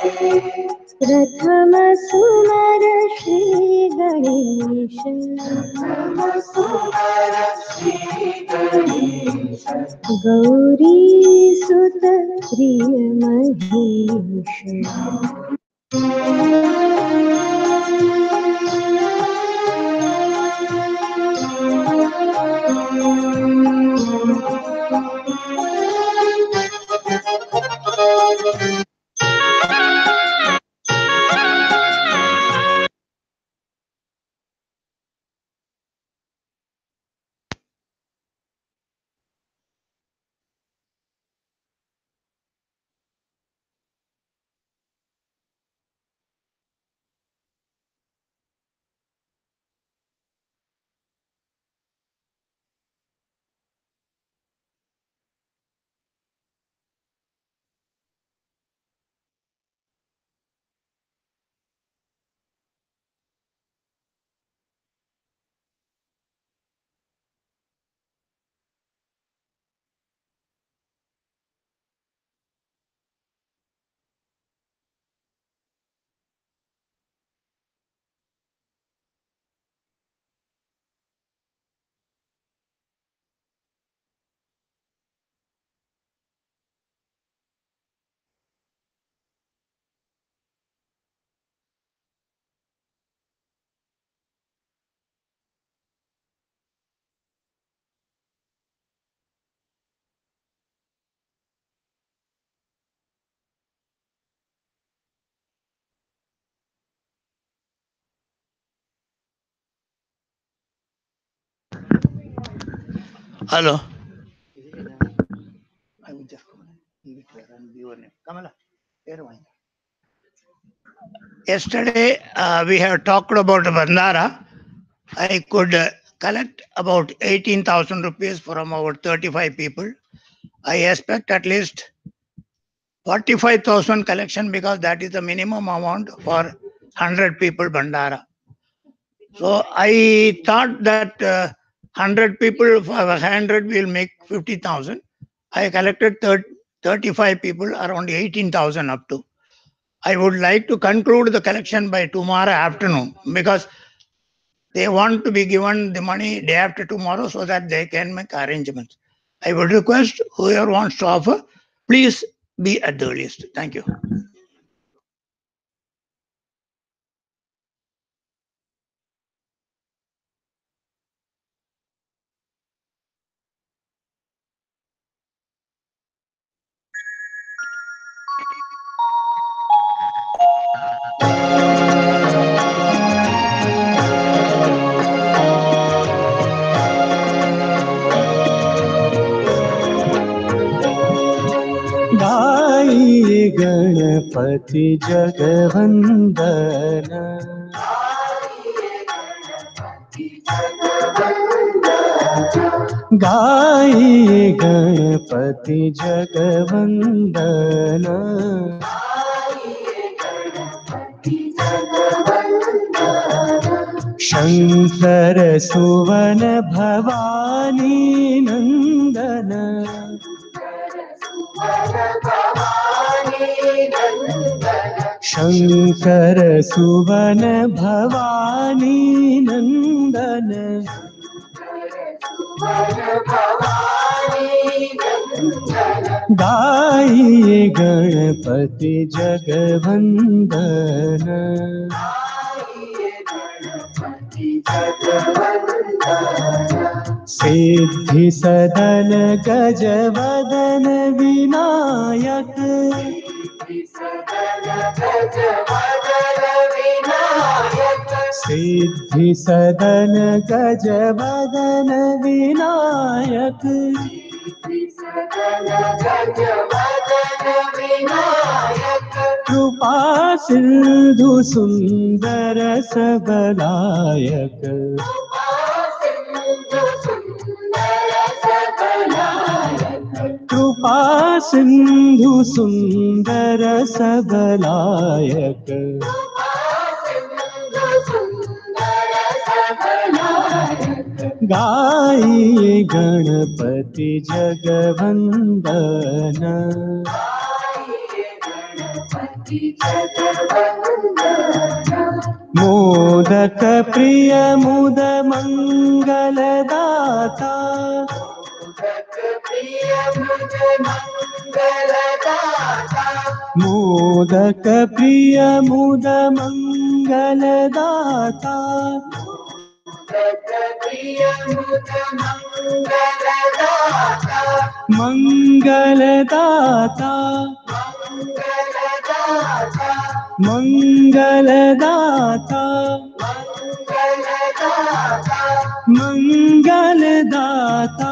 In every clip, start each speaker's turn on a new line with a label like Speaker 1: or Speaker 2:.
Speaker 1: प्रथम सुमर श्री गणेश, गौरी सुत प्रिय Mahesh.
Speaker 2: Hello. Yesterday we have talked about Bandara. I could collect about 18,000 rupees from our 35 people. I expect at least 45,000 collection because that is the minimum amount for 100 people Bandara. So I thought that 100 people for 100 will make 50,000. I collected 35 people, around 18,000 up to. I would like to conclude the collection by tomorrow afternoon because they want to be given the money day after tomorrow so that they can make arrangements. I would request whoever wants to offer, please be at the earliest. Thank you.
Speaker 3: गाइए गणपति जगवंदन, गाइए गणपति जगवंदन, शंकर सुवन भवानी नंदन, शंकर सुवन भवानी नंदन, गाइए गणपति जगवंदन, सिद्धि सदन गजवदन विनायक, सिद्धि सदन गजवदन विनायक, कृपा सिंधु सुंदर सबलायक, कृपा सिंधु सुंदर सबलायक, गाइए गणपति जगवंदन, मोदक प्रिय मुद मंगलदाता मोदक प्रिय मुद मंगलदाता मंगलदाता मंगलदाता मंगलदाता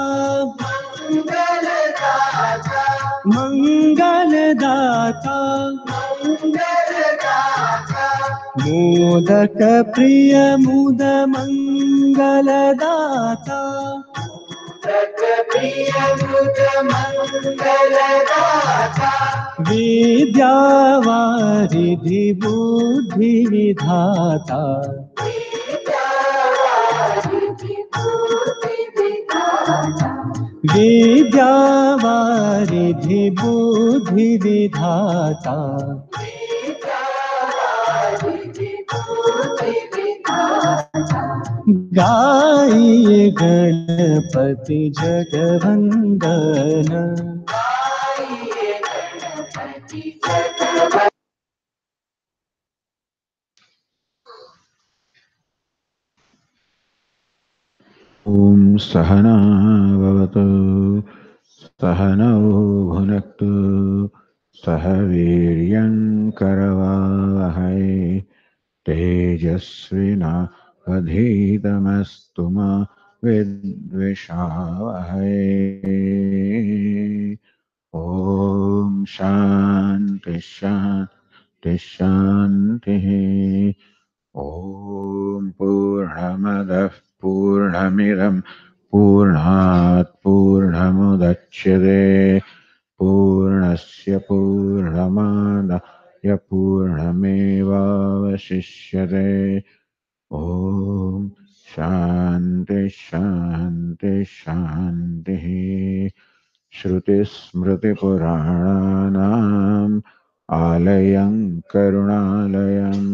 Speaker 3: मंगलदाता मोदक प्रिय मुद मंगलदाता विद्यावारिधि बुद्धि विधाता विद्यावारिधि बुद्धि विधाता गाइए गणपति जगवंदन
Speaker 4: ॐ सहना भवतु सहनौ भुनक्तु सह वीर्यं करवावहै तेजस्विनावधीतमस्तु मा विद्विषावहै ॐ शान्ति शान्ति शान्तिः ॐ पूर्णमदः पूर्णमिदं पूर्णात् पूर्णमुदच्यते पूर्णस्य पूर्णमादाय पूर्णमेवावशिष्यते ॐ शान्ति शान्ति शान्तिः श्रुतिस्मृतिपुराणानाम् आलयं करुणालयं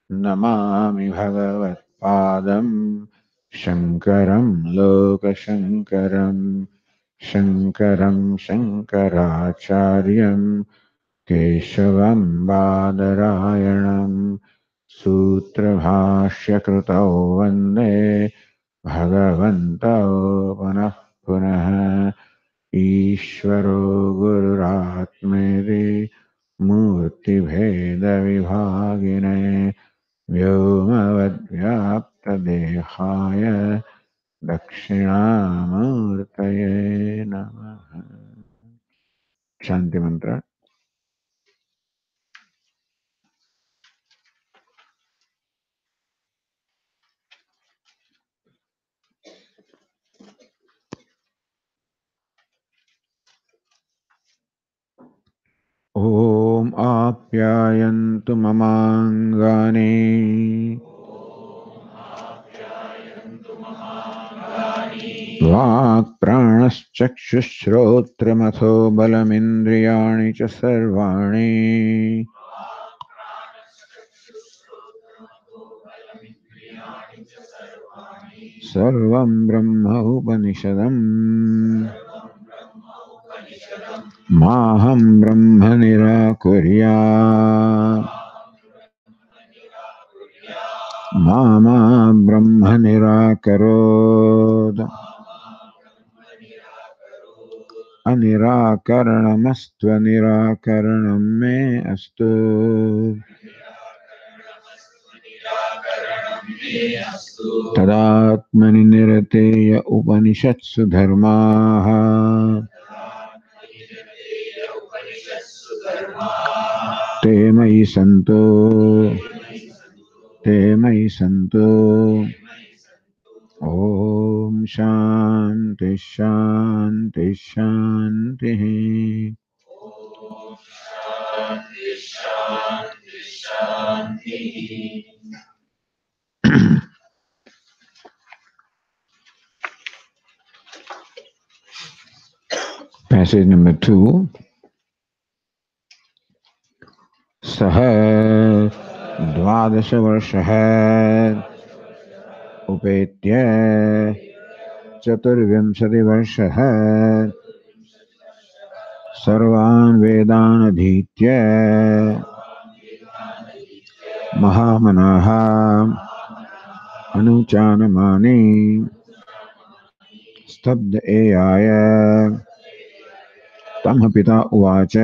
Speaker 4: नमामि भगवत्पादं शङ्करं लोकशङ्करं शङ्करं शङ्कराचार्यं केशवं बादरायणं सूत्रभाष्यकृतौ वन्दे भगवन्तौ पुनः पुनः ईश्वरो गुरुरात्मेति मूर्तिभेदविभागिने व्योमवद्व्याप्तदेहाय दक्षिणामूर्तये नमः शांति मंत्र ॐ आप्यायन्तु ममाङ्गानि वाक्प्राणश्चक्षुश्रोत्रमथो बलमिन्द्रियाणि च सर्वाणि सर्वं ब्रह्म उपनिषदम् माहं ब्रह्म निराकुर्यात् मा ब्रह्म निराकरोत् अनिराकरणमस्त्वनिराकरणं मे अस्तु तदात्मनि निरतेय उपनिषत्सु धर्माः ते मयि सन्तो ते मयि सन्तो ॐ शान्ति शान्ति शान्तिः Passage number 2. सः द्वादशवर्षः उपेत्य चतुर्विंशतिवर्षः सर्वान् वेदान् अधीत्य महामनाः अनुचानमानि स्तब्ध एयाय तमः पिता उवाच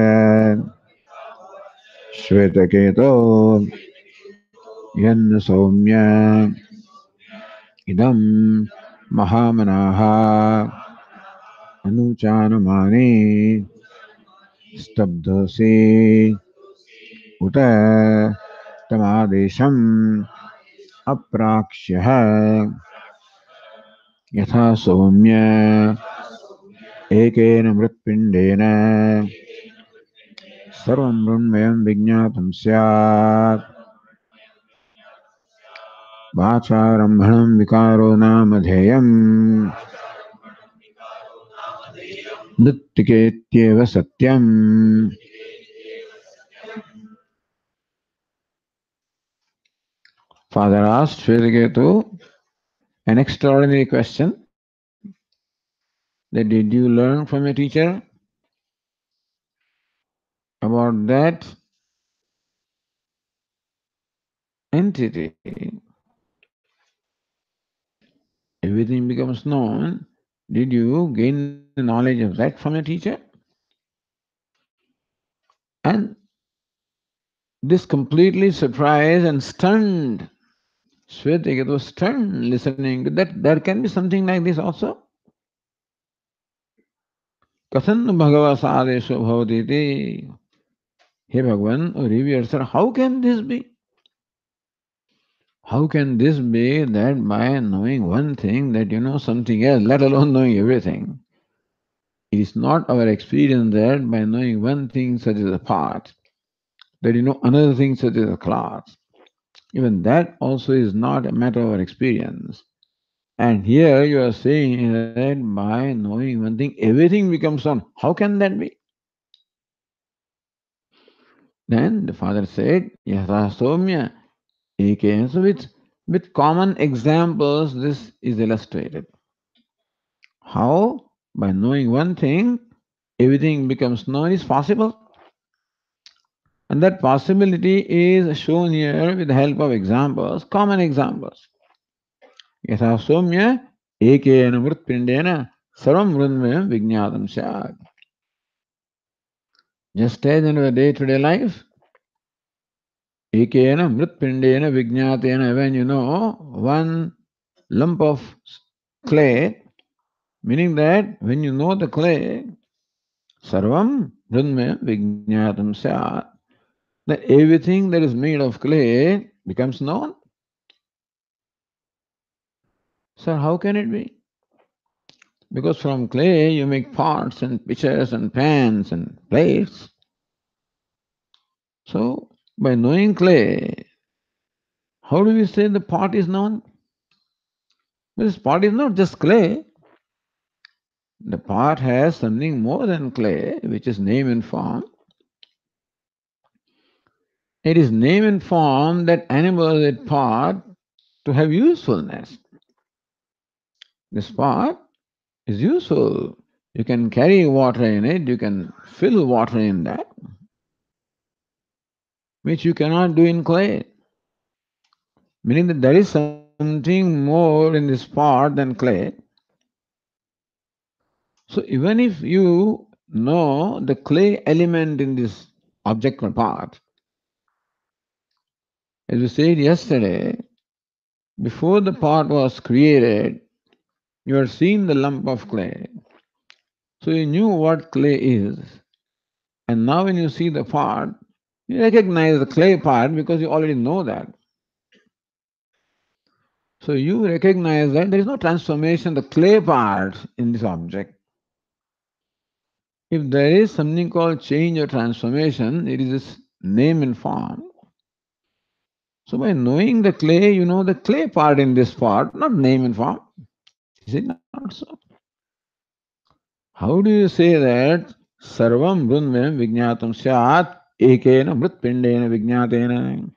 Speaker 4: श्वेतकेतो यन्न सौम्य इदं महामनाः अनुचानमानि स्तब्धोऽसि उत तमादेशम् अप्राक्ष्यः यथा सौम्य एकेन मृत्पिण्डेन सर्वं मृण्मयं विज्ञातं स्यात् वाचारम्भणं विकारो नामधेयम् नृत्तिकेत्येव सत्यम्. Father asked Shvetaketu an extraordinary question, that did you learn from a teacher about that entity? Everything becomes known. Did you gain the knowledge of that from a teacher? And this completely surprised and stunned Shvetaketu was stunned listening to that. There can be something like this also. Kathan Bhagava Sadesho Bhavati. Hey Bhagavan, O reviewer, sir, how can this be? How can this be that by knowing one thing that you know something else, let alone knowing everything? It is not our experience that by knowing one thing such as a part, that you know another thing such as a class. Even that also is not a matter of our experience. And here you are saying that by knowing one thing, everything becomes known. How can that be? Then the father said, Yatha Somya Eke. So with common examples, this is illustrated. How? By knowing one thing, everything becomes known is possible. And that possibility is shown here with the help of examples, common examples. Yatha Somya Ekena Mritpindena Sarvam Mrunmayam Vijñātam Syāt. Just as in our day-to-day life, Ekena Mritpindena Vijñātena, when you know one lump of clay, meaning that when you know the clay, Sarvam Mrunmayam Vijñātam Syāt, that everything that is made of clay becomes known. Sir, how can it be? Because from clay you make pots and pitchers and pans and plates. So, by knowing clay, how do we say the pot is known? This pot is not just clay. The pot has something more than clay, which is name and form. It is name and form that enables that pot to have usefulness. This pot is useful. You can carry water in it, you can fill water in that, which you cannot do in clay. Meaning that there is something more in this pot than clay. So even if you know the clay element in this object or part, as we said yesterday, before the pot was created, you had seen the lump of clay. So you knew what clay is. And now when you see the pot, you recognize the clay part because you already know that. So you recognize that there is no transformation, the clay part in this object. If there is something called change or transformation, it is this name and form. So by knowing the clay, you know the clay part in this part, not name and form. Is it not so? How do you say that Sarvam Brunmem Vijñātam Syāt ekena mritpindena vijnatena.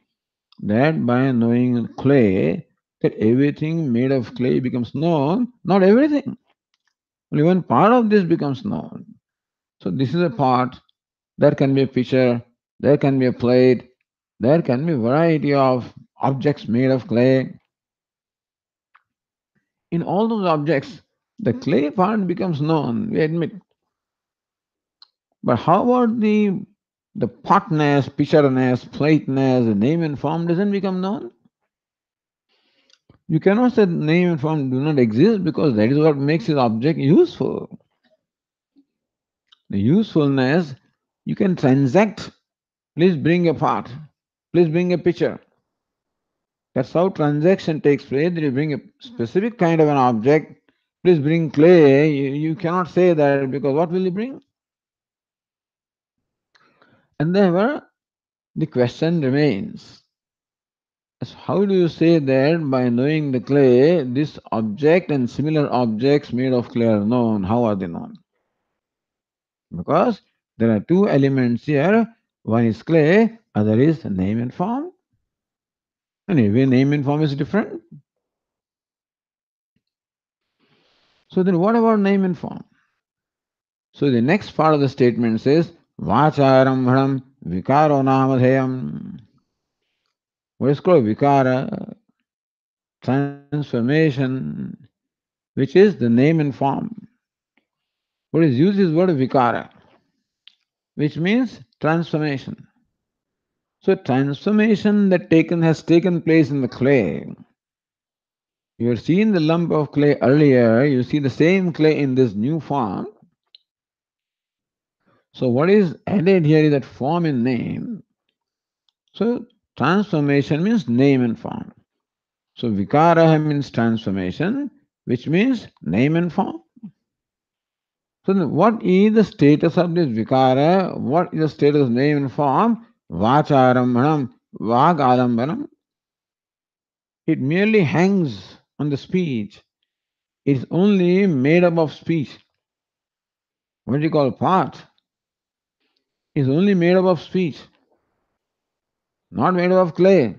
Speaker 4: That by knowing clay, that everything made of clay becomes known, not everything. Only one part of this becomes known. So this is a part. There can be a pitcher, there can be a plate, there can be a variety of objects made of clay. In all those objects, the clay part becomes known, we admit. But how about the potness, pitcherness, plateness, the name and form doesn't become known? You cannot say name and form do not exist because that is what makes the object useful. The usefulness, you can transact. Please bring a pot. Please bring a pitcher. That's how transaction takes place. That you bring a specific kind of an object. Please bring clay. You cannot say that because what will you bring? And therefore, the question remains. As how do you say that by knowing the clay, this object and similar objects made of clay are known? How are they known? Because there are two elements here. One is clay, other is name and form. And every name and form is different. So then what about name and form? So the next part of the statement says, Vacharambhanam vikaro namadheyam. What is called vikara? Transformation, which is the name and form. What is used is word vikara, which means transformation. So transformation that has taken place in the clay. You have seen the lump of clay earlier, you see the same clay in this new form. So what is added here is that form and name. So transformation means name and form. So vikara means transformation, which means name and form. So then what is the status of this vikara? What is the status of name and form? Vacharambanam, vagalambanam. It merely hangs on the speech. It is only made up of speech. What do you call part? Is only made up of speech, not made up of clay.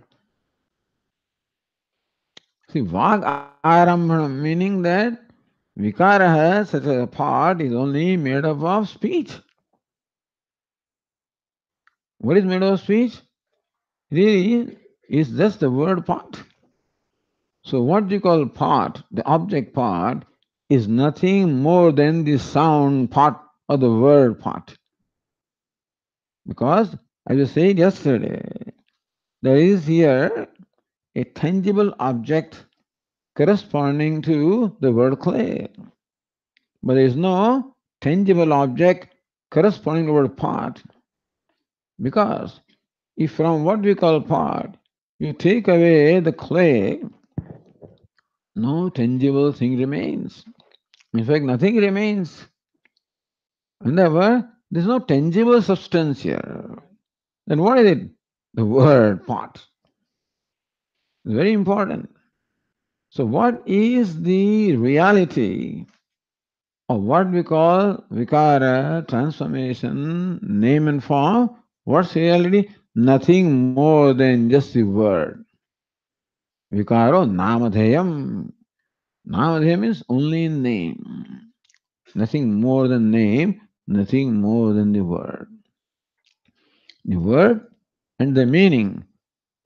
Speaker 4: See, vag arambhanam, meaning that vikara, such a part, is only made up of speech. What is made up of speech? Really, is just the word part. So, what you call part, the object part, is nothing more than the sound part or the word part. Because, as I said yesterday, there is here a tangible object corresponding to the word clay. But there is no tangible object corresponding to the word part. Because if from what we call part, you take away the clay, no tangible thing remains. In fact, nothing remains. And therefore, there is no tangible substance here. Then what is it? The word part. It's very important. So, what is the reality of what we call vikara, transformation, name and form? What's reality? Nothing more than just the word. Vikaro namadheyam. Namadheyam means only name. Nothing more than name, nothing more than the word. The word and the meaning.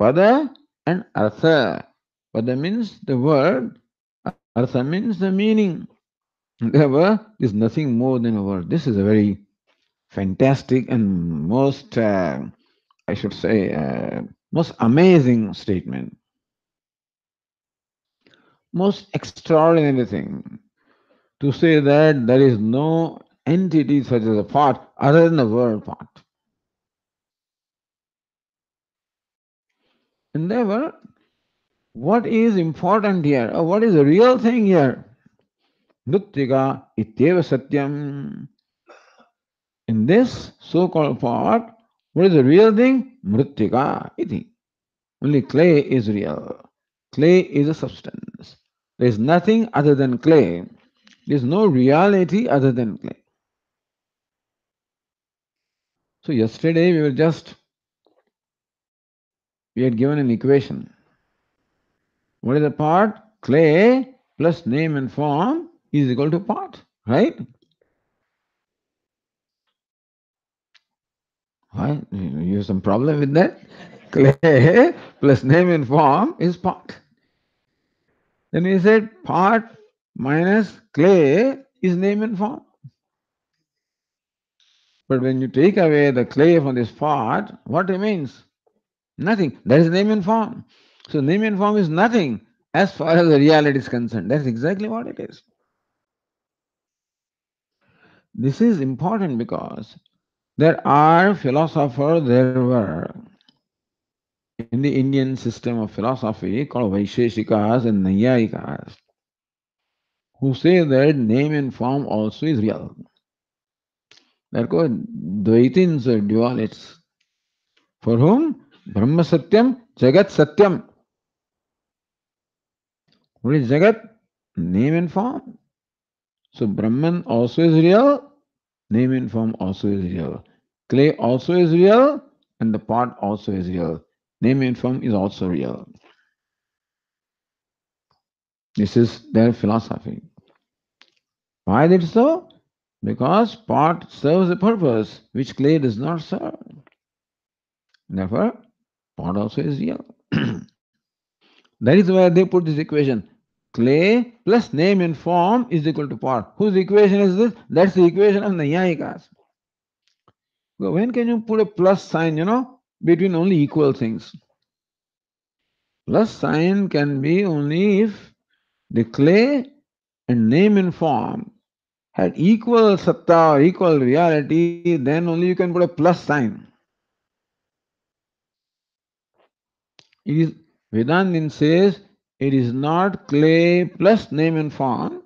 Speaker 4: Pada and artha. Pada means the word, artha means the meaning. Therefore, is nothing more than a word. This is a very fantastic and most, I should say, most amazing statement. Most extraordinary thing to say that there is no entity such as a part other than the word part. And therefore, what is important here, or what is the real thing here? Nuttika ityeva satyam. In this so-called part, what is the real thing? Mrittika iti. Only clay is real. Clay is a substance. There is nothing other than clay. There is no reality other than clay. So yesterday we had given an equation. What is the part? Clay plus name and form is equal to pot, right? Why? You have some problem with that? Clay plus name and form is pot. Then we said pot minus clay is name and form. But when you take away the clay from this pot, what remains? Nothing. That is name and form. So name and form is nothing as far as the reality is concerned. That's exactly what it is. This is important because there are philosophers, there were in the Indian system of philosophy called Vaisheshikas and Nayayikas who say that name and form also is real. They're called Dvaitins or dualists. For whom? Brahma Satyam, Jagat Satyam. What is Jagat? Name and form. So Brahman also is real, name and form also is real. Clay also is real, and the pot also is real. Name and form is also real. This is their philosophy. Why is it so? Because pot serves a purpose which clay does not serve. Therefore, pot also is real. That is why they put this equation. Clay plus name and form is equal to pot. Whose equation is this? That's the equation of Nayayikas. So when can you put a plus sign, between only equal things? Plus sign can be only if the clay and name and form had equal satta or equal reality, then only you can put a plus sign. It is Vedantin says it is not clay plus name and form.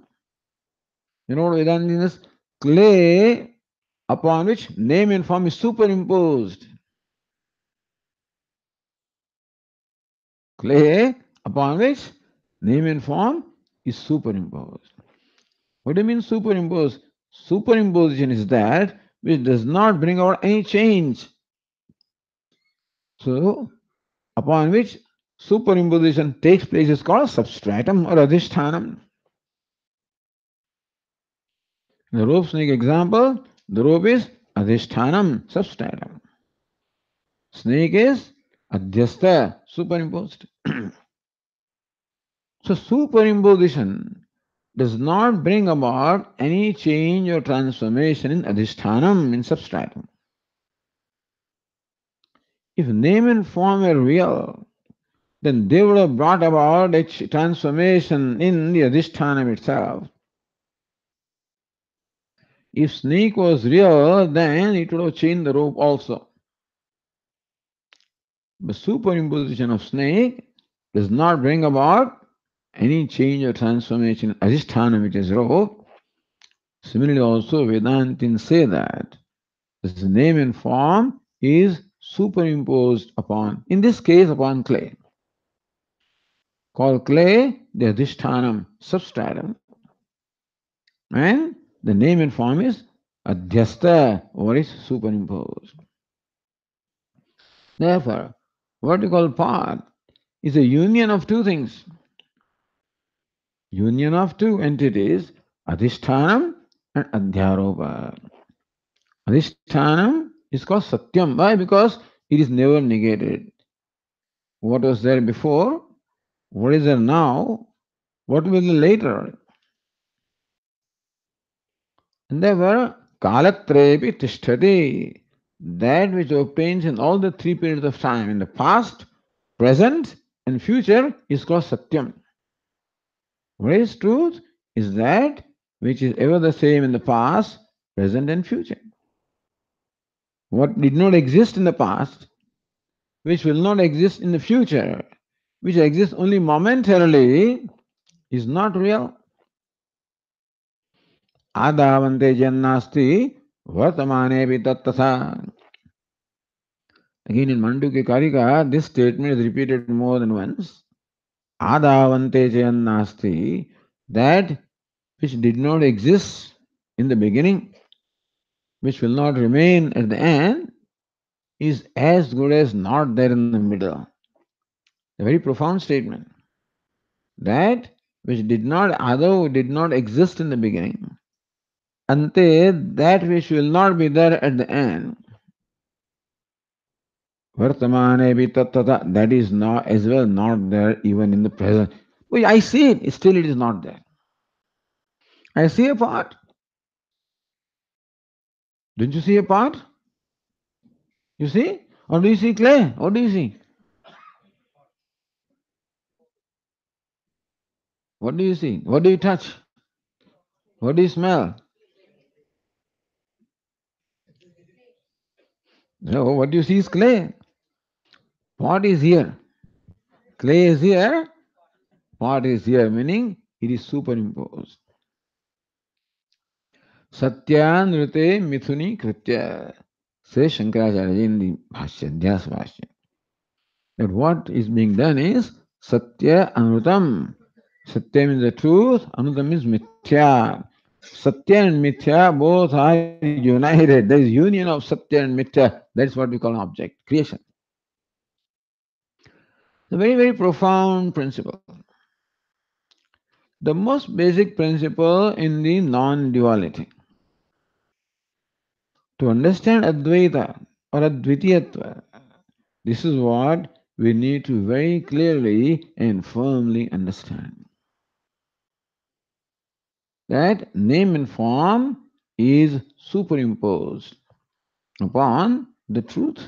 Speaker 4: You know what Vedantin is? Clay upon which name and form is superimposed. Clay upon which name and form is superimposed. What do you mean superimpose? Superimposition is that which does not bring about any change. So, upon which superimposition takes place is called substratum or adhishthanam. In the rope snake example, the rope is adhishthanam, substratum. Snake is adhyastha, superimposed. So, superimposition does not bring about any change or transformation in adhishthanam, in substratum. If name and form were real, then they would have brought about a transformation in the adhishthanam itself. If snake was real, then it would have changed the rope also. The superimposition of snake does not bring about any change or transformation in adhisthana, which is rope. Similarly, also Vedantins say that this name and form is superimposed upon, in this case, upon clay. Called clay the adhishthanam, substratum, and the name and form is adhyastha, or is superimposed. Therefore, what we call path is a union of two things. Union of two entities, adhishthanam and adhyaropa. Adhishthanam is called satyam. Why? Because it is never negated. What was there before? What is there now? What will be later? And therefore, kalatrepi tishtati, that which obtains in all the three periods of time, in the past, present, and future, is called satyam. What is truth? Is that which is ever the same in the past, present, and future. What did not exist in the past, which will not exist in the future, which exists only momentarily, is not real. Adavante jannasti vartamane tattatha. Again in Mandukya Karika, this statement is repeated more than once. Adavante jannasti, that which did not exist in the beginning, which will not remain at the end, is as good as not there in the middle. A very profound statement. That which did not, although did not exist in the beginning, ante, that which will not be there at the end. Vartamane tattata, that is not as well not there even in the present. Well, I see it, still it is not there. I see a part. Don't you see a part? You see? Or do you see clay? What do you see? What do you see? What do you touch? What do you smell? No, what you see is clay. Pot is here. Clay is here. Pot is here, meaning it is superimposed. Satyanrute mithuni kritya. Says Shankaracharya in the Bhashya, Dhyas Bhashya. That what is being done is Satya Anutam. Satya means the truth, Anutam means Mithya. Satya and Mithya both are united. There is union of Satya and Mithya. That is what we call an object, creation. It's a very, very profound principle. The most basic principle in the non duality. To understand Advaita or Advitiyatva, this is what we need to very clearly and firmly understand. That name and form is superimposed upon the truth.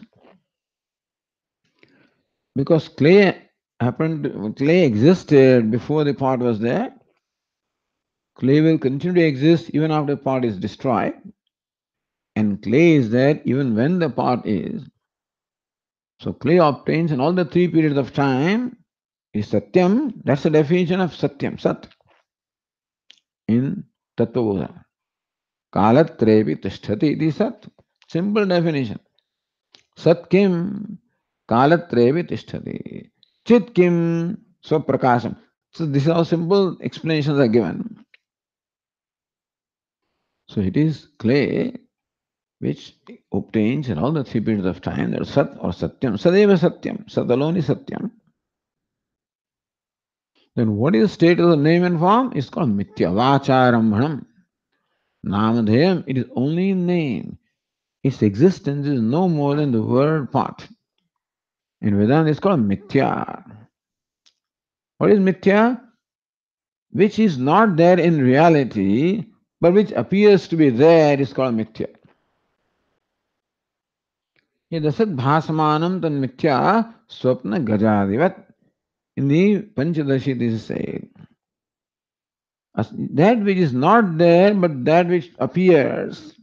Speaker 4: Because clay existed before the pot was there, clay will continue to exist even after the pot is destroyed, and clay is there even when the pot is. So clay obtains in all the three periods of time is Satyam. That's the definition of Satyam, Sat, in Tattvabodha. Kalatrevi tishtati iti Sat. Simple definition. Sat kim? Kalatrevi tishtati. Chit kim? Swaprakasham. So this is how simple explanations are given. So it is clay which obtains in all the three periods of time. There is Sat or Satyam. Sadeva Satyam. Sat alone is Satyam. Then what is the state of the name and form? It's called Mithya Vacharambhanam. Namadhayam, it is only name. Its existence is no more than the word part. In Vedanta, it's called Mithya. What is Mithya? Which is not there in reality, but which appears to be there, is called Mithya. Yadasat bhasamanam tan Mithya swapna gajadivat. In the Panchadashi, this is said. That which is not there, but that which appears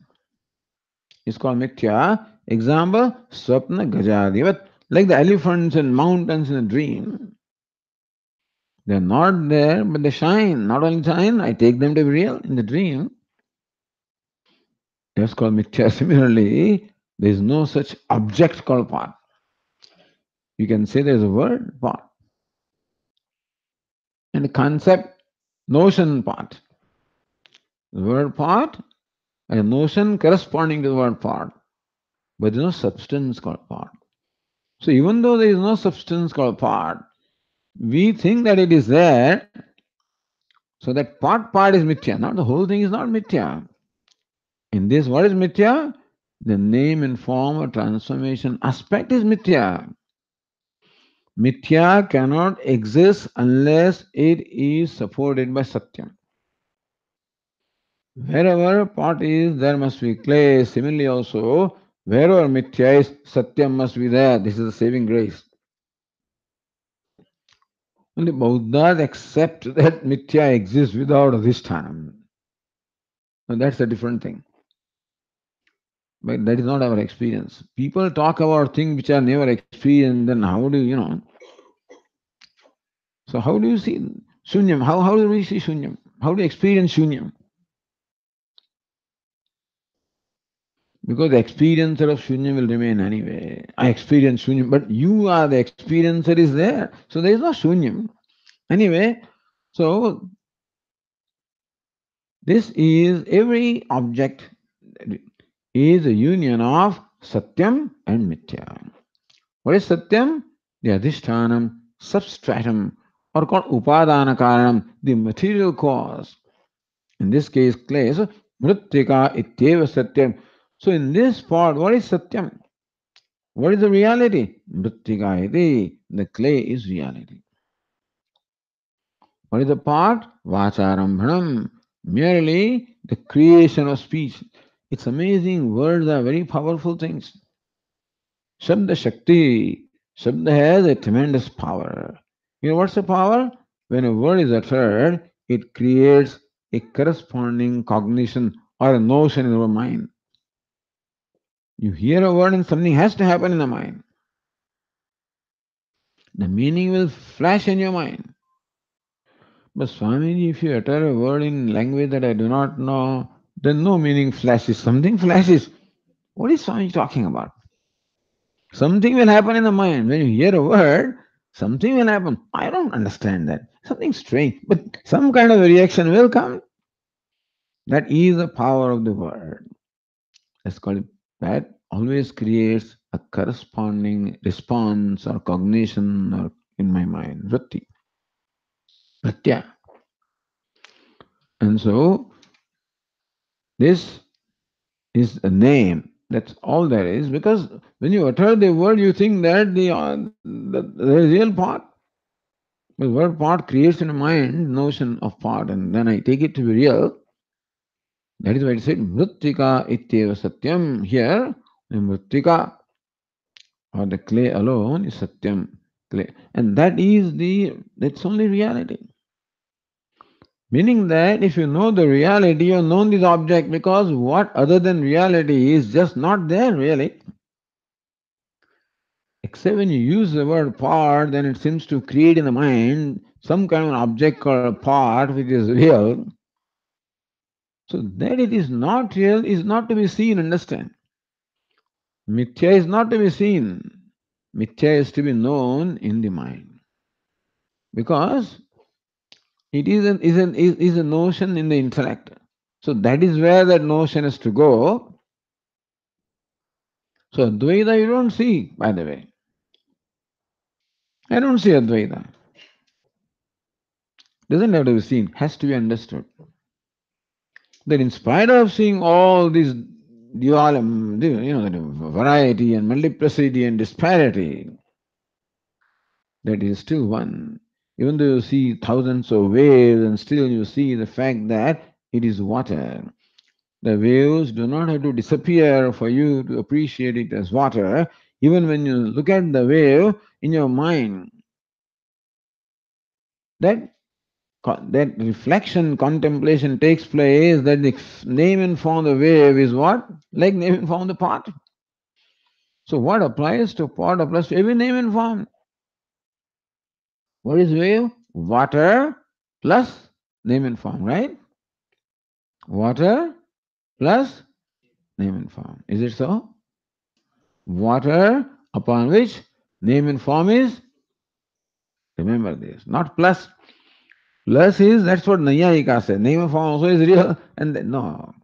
Speaker 4: is called mithya. Example, swapna gajadivat. Like the elephants and mountains in a dream. They are not there, but they shine. Not only shine, I take them to be real in the dream. That's called mithya. Similarly, there is no such object called part. You can say there is a word part. And a concept, notion part. The word part, a notion corresponding to the word part. But there is no substance called part. So even though there is no substance called part, we think that it is there. So that part is mithya. Not the whole thing is not mithya. In this, what is mithya? The name and form or transformation aspect is mithya. Mithya cannot exist unless it is supported by satyam. Wherever pot is, there must be clay. Similarly also, wherever mithya is, satyam must be there. This is the saving grace. Only Buddhas accept that mithya exists without adhisthana. And that's a different thing. But that is not our experience. People talk about things which are never experienced, then how do So how do you see shunyam? How do we see shunyam? How do you experience shunyam? Because the experiencer of shunyam will remain anyway. I experience shunyam, but you are the experiencer is there. So there is no shunyam. Anyway, so this is every object is a union of Satyam and Mithya. What is Satyam? The Adhishtanam, substratum, or called Upadana Karanam, the material cause. In this case, clay. So, Mritika ityeva Satyam. So, in this part, what is Satyam? What is the reality? Mritika iti, the clay is reality. What is the part? Vacharambhanam, merely the creation of speech. It's amazing. Words are very powerful things. Shabda Shakti. Shabda has a tremendous power. You know what's the power? When a word is uttered, it creates a corresponding cognition or a notion in our mind. You hear a word and something has to happen in the mind. The meaning will flash in your mind. But Swamiji, if you utter a word in language that I do not know, then no meaning flashes. Something flashes. What is Swamiji talking about? Something will happen in the mind. When you hear a word, something will happen. I don't understand that. Something strange. But some kind of a reaction will come. That is the power of the word. Let's call it that. Always creates a corresponding response or cognition or in my mind. Vritti. Pratya. And so this is a name. That's all there is. Because when you utter the word, you think that the real part. The word part creates in the mind notion of part, and then I take it to be real. That is why it said Mrittika ityeva satyam. Here, the Mrittika or the clay alone is satyam. Clay. And that's only reality. Meaning that if you know the reality, you have known this object because what other than reality is just not there really. Except when you use the word part, then it seems to create in the mind some kind of an object or a part which is real. So that it is not real is not to be seen, understand. Mithya is not to be seen. Mithya is to be known in the mind. Because it is a notion in the intellect. So that is where that notion is to go. So Advaita you don't see, by the way. I don't see Advaita. Doesn't have to be seen, has to be understood. That in spite of seeing all these the variety and multiplicity and disparity, that is still one. Even though you see thousands of waves and still you see the fact that it is water. The waves do not have to disappear for you to appreciate it as water. Even when you look at the wave in your mind, that that reflection, contemplation takes place, that the name and form of the wave is what? Like name and form of the pot. So what applies to pot applies to every name and form. What is wave? Water plus name and form, right? Water plus name and form. Is it so? Water upon which name and form is, remember this, not plus. Plus is, that's what Nayayika says. Name and form also is real. And then, no.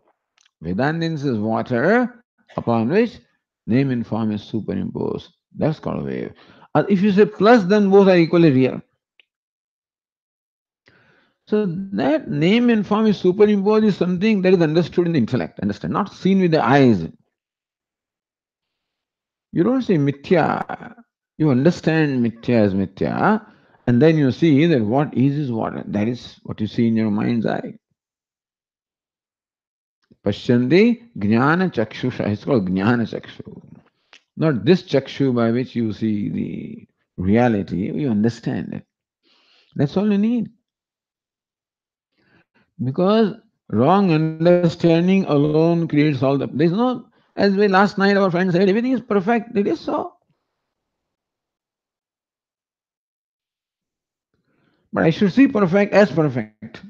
Speaker 4: Vedantins is water upon which name and form is superimposed. That's called wave. If you say plus, then both are equally real. So that name and form is superimposed is something that is understood in the intellect, understand, not seen with the eyes. You don't say mithya. You understand mithya as mithya, and then you see that what is what. That is what you see in your mind's eye. Pashyanti jnana chakshusha. It's called jnana chakshu. Not this chakshu by which you see the reality, you understand it. That's all you need. Because wrong understanding alone creates all the. There's no, as we last night our friend said, everything is perfect. It is so. But I should see perfect as perfect.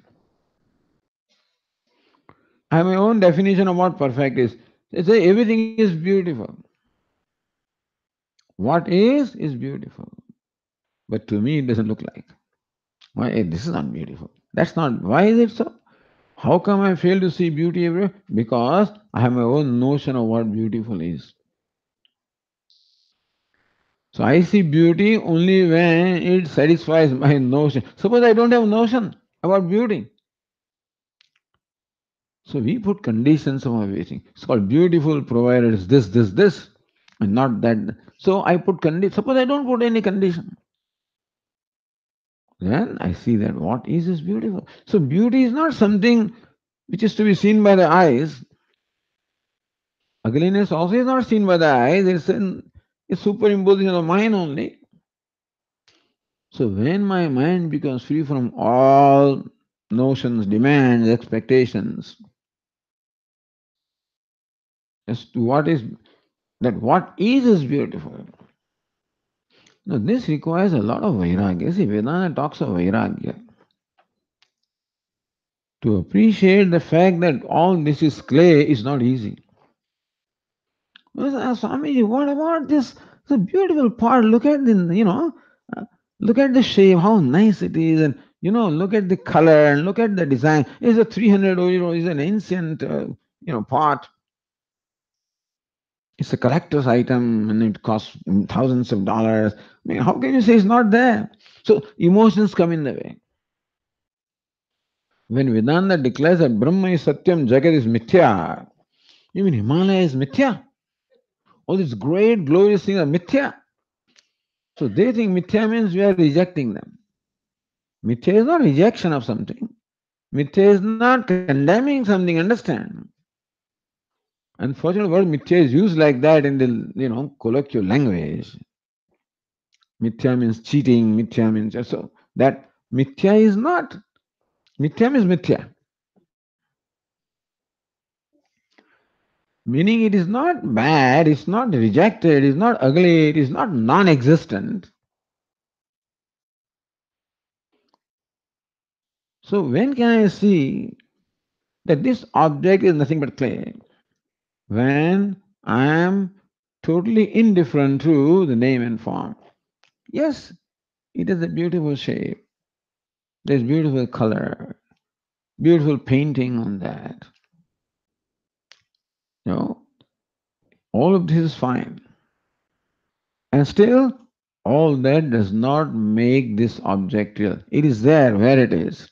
Speaker 4: I have my own definition of what perfect is. They say everything is beautiful. What is beautiful. But to me it doesn't look like. Why? This is not beautiful. That's not. Why is it so? How come I fail to see beauty everywhere? Because I have my own notion of what beautiful is. So I see beauty only when it satisfies my notion. Suppose I don't have notion about beauty. So we put conditions of everything. It's called beautiful provided it's this, and not that. So I put condition. Suppose I don't put any condition. Then I see that what is beautiful. So beauty is not something which is to be seen by the eyes. Ugliness also is not seen by the eyes. It's a superimposition of the mind only. So when my mind becomes free from all notions, demands, expectations, as to what is beautiful. Now this requires a lot of vairagya. See, Vedanta talks of vairagya. To appreciate the fact that all this is clay is not easy. Swamiji, what about this? The beautiful part. Look at uh, look at the shape, how nice it is, and look at the color and look at the design. It's a 300 euro, it's an ancient, pot. It's a collector's item and it costs thousands of dollars. I mean, how can you say it's not there? So emotions come in the way. When Vedanta declares that Brahma is Satyam, Jagat is Mithya, you mean Himalaya is Mithya? All these great, glorious things are Mithya. So they think Mithya means we are rejecting them. Mithya is not rejection of something. Mithya is not condemning something, understand? Unfortunately, word Mithya is used like that in the, colloquial language. Mithya means cheating, Mithya means, so that Mithya is not, Mithya means Mithya. Meaning it is not bad, it's not rejected, it's not ugly, it is not non existent. So when can I see that this object is nothing but clay? When I am totally indifferent to the name and form. Yes, it has a beautiful shape, there's beautiful color, beautiful painting on that. All of this is fine. And still, all that does not make this object real. It is there where it is.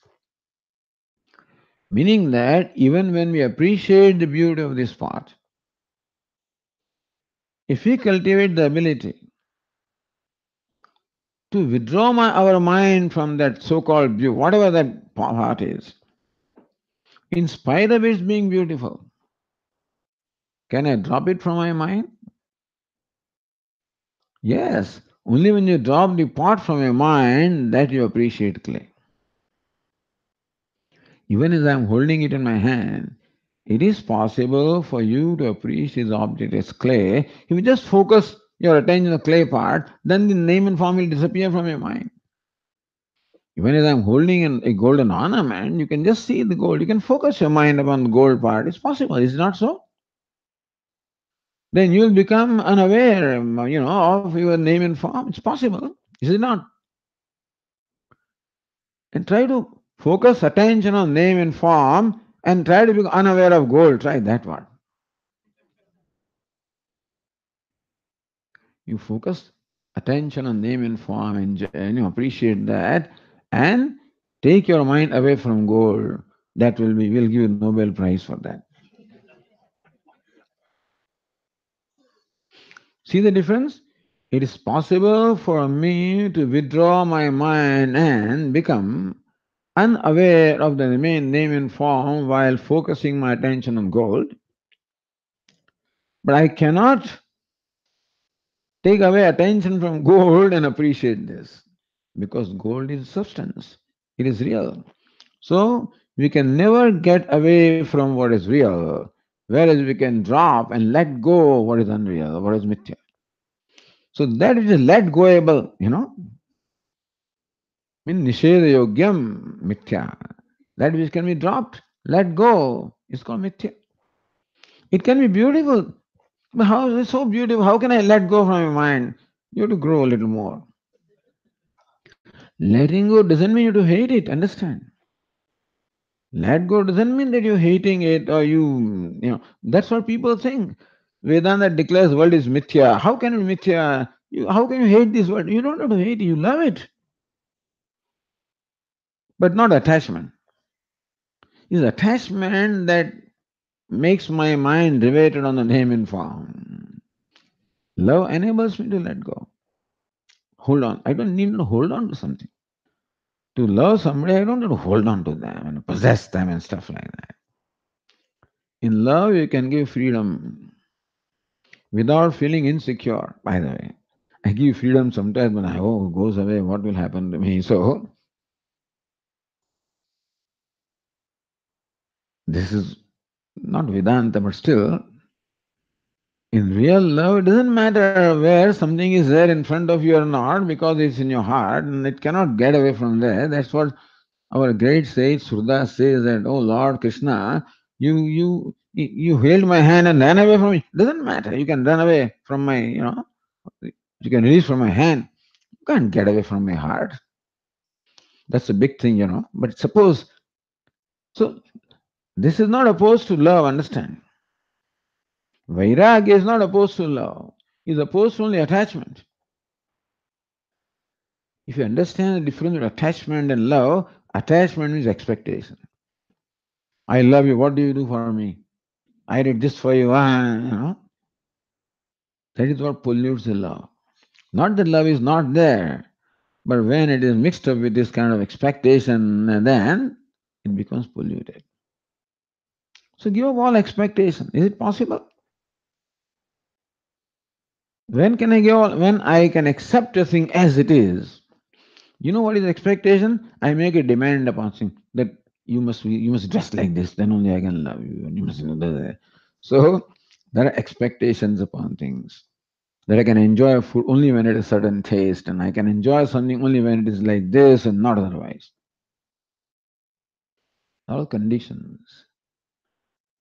Speaker 4: Meaning that even when we appreciate the beauty of this part, if we cultivate the ability to withdraw our mind from that so called beauty, whatever that part is, in spite of its being beautiful, can I drop it from my mind? Yes, only when you drop the part from your mind that you appreciate clay. Even as I am holding it in my hand, it is possible for you to appreciate this object as clay. If you just focus your attention on the clay part, then the name and form will disappear from your mind. Even as I am holding a golden ornament, you can just see the gold. You can focus your mind upon the gold part. It's possible, is it not so? Then you will become unaware, of your name and form. It's possible, is it not? And try to focus attention on name and form and try to be unaware of gold. Try that one. You focus attention on name and form and appreciate that and take your mind away from gold. That will give you Nobel Prize for that. See the difference? It is possible for me to withdraw my mind and become unaware of the remain name and form while focusing my attention on gold, but I cannot take away attention from gold and appreciate this because gold is substance, it is real. So we can never get away from what is real, whereas we can drop and let go what is unreal, what is mithya. So that is let goable, mean nisheda yogyam mithya. That which can be dropped, let go, is called mithya. It can be beautiful, but how is it so beautiful? How can I let go from my mind? You have to grow a little more. Letting go doesn't mean you have to hate it, understand? Let go doesn't mean that you're hating it or that's what people think. Vedanta declares world is mithya. How can it be mithya? How can you hate this word? You don't have to hate it, you love it, but not attachment. It's attachment that makes my mind riveted on the name and form. Love enables me to let go. Hold on. I don't need to hold on to something. To love somebody, I don't need to hold on to them and possess them and stuff like that. In love, you can give freedom without feeling insecure, by the way. I give freedom sometimes when goes away, what will happen to me? So, this is not Vedanta, but still, in real love, it doesn't matter where something is there in front of you or not because it's in your heart and it cannot get away from there. That's what our great sage Surdas says that, oh Lord Krishna, you held my hand and ran away from me. Doesn't matter. You can run away from my, you can release from my hand. You can't get away from my heart. That's a big thing. But suppose, so this is not opposed to love, understand? Vairagya is not opposed to love. It's opposed to only attachment. If you understand the difference between attachment and love, attachment means expectation. I love you, what do you do for me? I did this for you, That is what pollutes the love. Not that love is not there, but when it is mixed up with this kind of expectation, then it becomes polluted. So give up all expectation. Is it possible? When can I give all? When I can accept a thing as it is. You know what is expectation? I make a demand upon thing that you must dress like this, then only I can love you. And you must that. So there are expectations upon things. That I can enjoy food only when it is certain taste, and I can enjoy something only when it is like this and not otherwise. All conditions.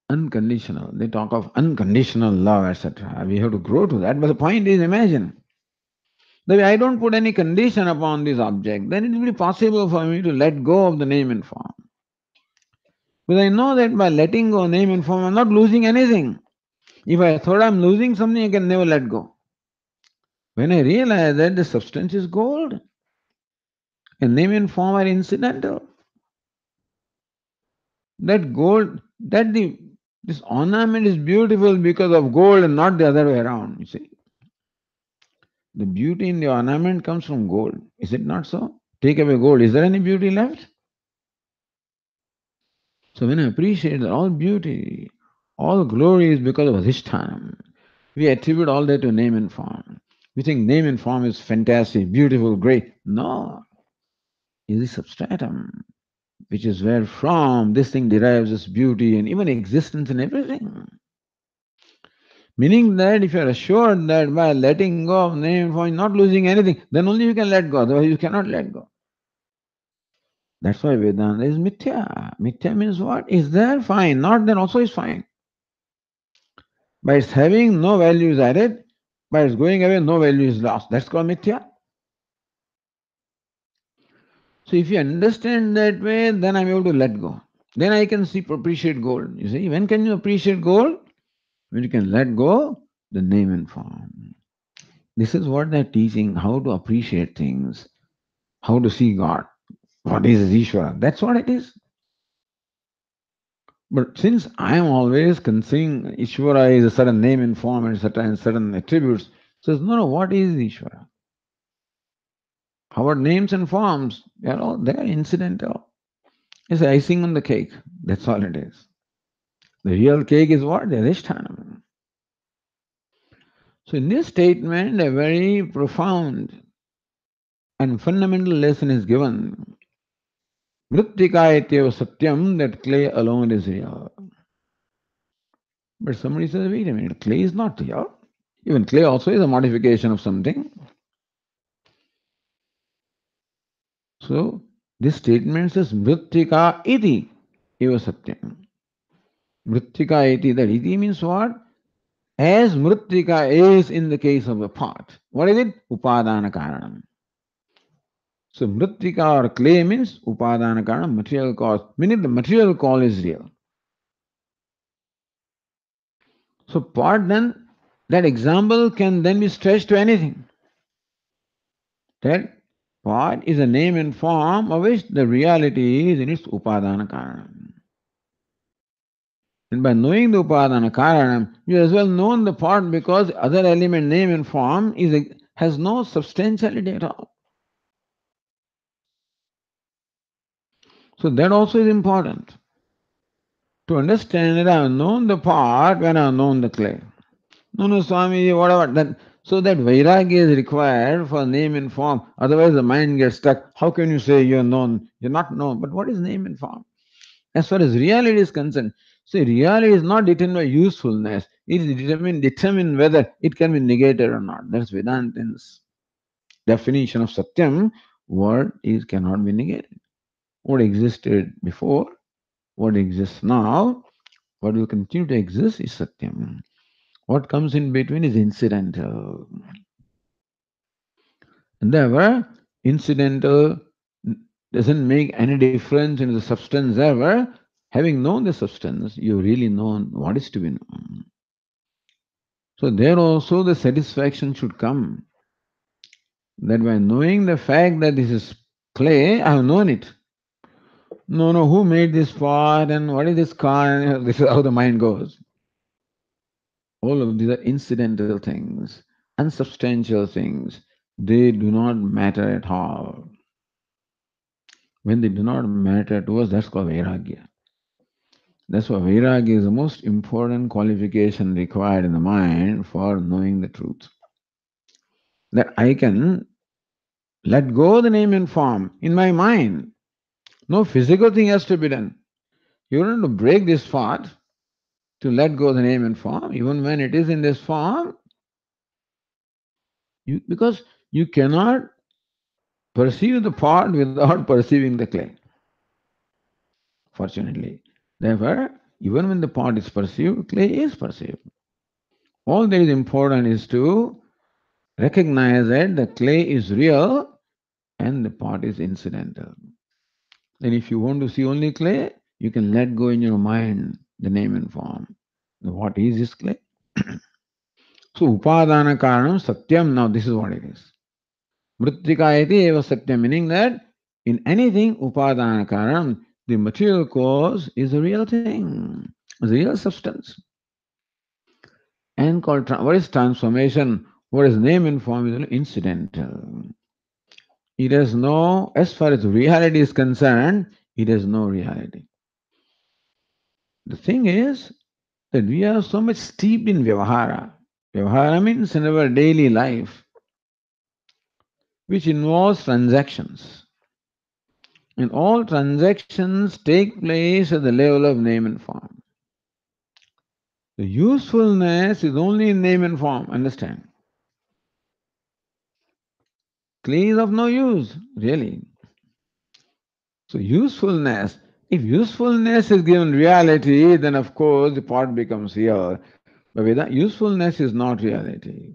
Speaker 4: Unconditional. They talk of unconditional love, etc. We have to grow to that. But the point is, imagine that I don't put any condition upon this object, then it will be possible for me to let go of the name and form. Because I know that by letting go of name and form, I'm not losing anything. If I thought I'm losing something, I can never let go. When I realize that the substance is gold, and name and form are incidental, that gold, this ornament is beautiful because of gold and not the other way around, you see. The beauty in the ornament comes from gold. Is it not so? Take away gold, is there any beauty left? So when I appreciate that all beauty, all glory is because of Adhishtanam, we attribute all that to name and form. We think name and form is fantastic, beautiful, great. No, it is substratum, which is where from this thing derives its beauty and even existence and everything. Meaning that if you are assured that by letting go of name and form, you're not losing anything, then only you can let go, otherwise you cannot let go. That's why Vedanta is mithya. Mithya means what? Is there? Fine. Not then also is fine. By its having, no value is added. By its going away, no value is lost. That's called mithya. So if you understand that way, then I'm able to let go. Then I can appreciate gold. You see, when can you appreciate gold? When you can let go the name and form. This is what they're teaching, how to appreciate things, how to see God. What is Ishvara? That's what it is. But since I am always considering Ishvara is a certain name and form and certain attributes, says, no, what is Ishvara? Our names and forms, they are incidental. It's icing on the cake. That's all it is. The real cake is what? The Adhishtanam. So in this statement, a very profound and fundamental lesson is given. Mrittika ityeva satyam, that clay alone is real. But somebody says, wait a minute, clay is not real. Even clay also is a modification of something. So this statement says Mrittika iti eva satyam. Mrittika iti, that iti means what? As Mrittika is in the case of a pot. What is it? Upadana karanam. So Mrittika or clay means Upadana karanam, material cause. Meaning the material cause is real. So pot then, that example can then be stretched to anything. That pot is a name and form of which the reality is in its upadana karanam. And by knowing the upadana karanam, you as well know the pot because other element, name and form has no substantiality at all. So that also is important to understand that I have known the pot when I have known the clay. No, no, Swami, whatever. So that vairagya is required for name and form. Otherwise, the mind gets stuck. How can you say you're known? You're not known. But what is name and form? As far as reality is concerned, see, reality is not determined by usefulness. It is determined whether it can be negated or not. That's Vedantin's definition of Satyam. What is cannot be negated. What existed before, what exists now, what will continue to exist is Satyam. What comes in between is incidental. And therefore, incidental doesn't make any difference in the substance ever. Having known the substance, you really know what is to be known. So there also the satisfaction should come. That by knowing the fact that this is clay, I have known it. No, no, who made this pot and what is this car? This is how the mind goes. All of these are incidental things, unsubstantial things. They do not matter at all. When they do not matter to us, that's called vairagya. That's why vairagya is the most important qualification required in the mind for knowing the truth. That I can let go the name and form in my mind. No physical thing has to be done. You don't have to break this part to let go the name and form, even when it is in this form, because you cannot perceive the pot without perceiving the clay. Fortunately. Therefore, even when the pot is perceived, clay is perceived. All that is important is to recognize that the clay is real and the pot is incidental. Then, if you want to see only clay, you can let go in your mind the name and form. What is this clay? So, upadana karanam satyam. Now, this is what it is. Mritika iti eva satyam, meaning that in anything, upadana karanam, the material cause is a real thing, is a real substance. And called what is transformation? What is name and form is incidental. It has no, as far as reality is concerned, it has no reality. The thing is that we are so much steeped in vyavahara. Vyavahara means in our daily life, which involves transactions. And all transactions take place at the level of name and form. The usefulness is only in name and form, understand? Clay is of no use, really. So usefulness, if usefulness is given reality, then of course the pot becomes real. But without usefulness is not reality.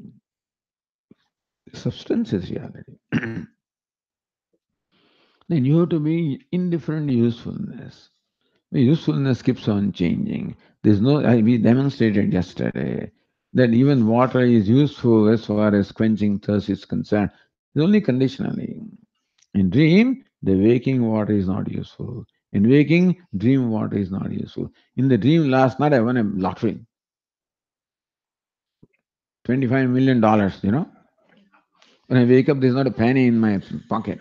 Speaker 4: Substance is reality. Then you have to be indifferent to usefulness. The usefulness keeps on changing. There's no, we demonstrated yesterday that even water is useful as far as quenching thirst is concerned. It's only conditionally. In dream, the waking water is not useful. In waking, dream water is not useful. In the dream last night, I won a lottery. $25 million, you know. When I wake up, there's not a penny in my pocket.